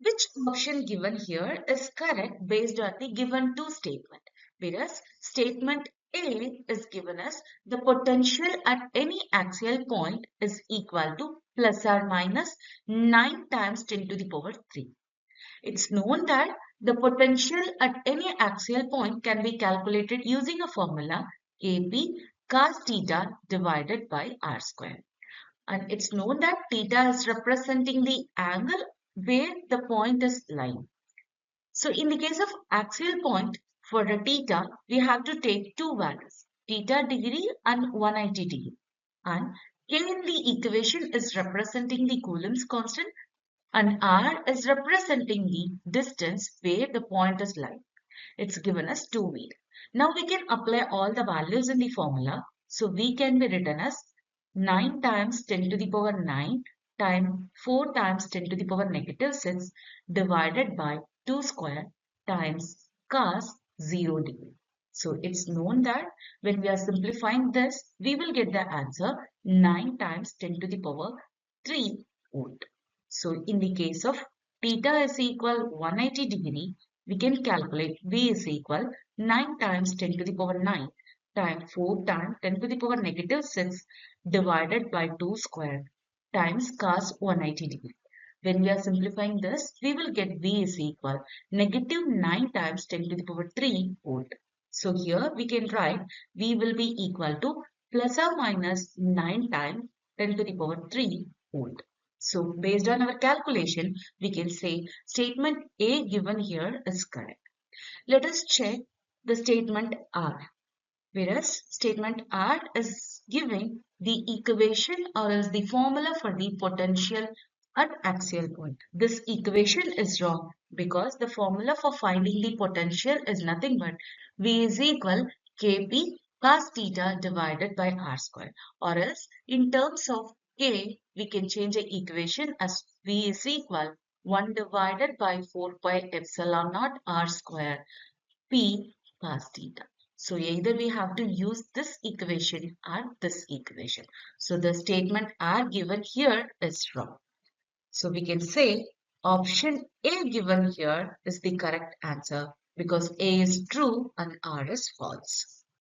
Which option given here is correct based on the given two statement? Whereas statement A is given as the potential at any axial point is equal to plus or minus 9 times 10 to the power 3. It's known that the potential at any axial point can be calculated using a formula Kp cos theta divided by r square. And it's known that theta is representing the angle where the point is lying. So in the case of axial point, for the theta, we have to take two values, theta degree and 180 degree. And K in the equation is representing the Coulomb's constant and R is representing the distance where the point is lying. It's given as 2 meters. Now we can apply all the values in the formula. So V can be written as 9 times 10 to the power 9 times 4 times 10 to the power negative 6 divided by 2 square times cos 0 degree. So it's known that when we are simplifying this, we will get the answer 9 times 10 to the power 3 volt. So in the case of theta is equal 180 degree, we can calculate V is equal 9 times 10 to the power 9 times 4 times 10 to the power negative 6 divided by 2 square times cos 180 degree. When we are simplifying this, we will get V is equal negative 9 times 10 to the power 3 volt. So here we can write V will be equal to plus or minus 9 times 10 to the power 3 volt. So based on our calculation, we can say statement A given here is correct. Let us check the statement R. Whereas statement R is giving the equation or else the formula for the potential at axial point. This equation is wrong because the formula for finding the potential is nothing but V is equal Kp cos theta divided by r square, or else in terms of K, we can change the equation as V is equal 1 divided by 4 pi epsilon naught r square P cos theta. So either we have to use this equation or this equation. So the statement R given here is wrong. So we can say option A given here is the correct answer because A is true and R is false.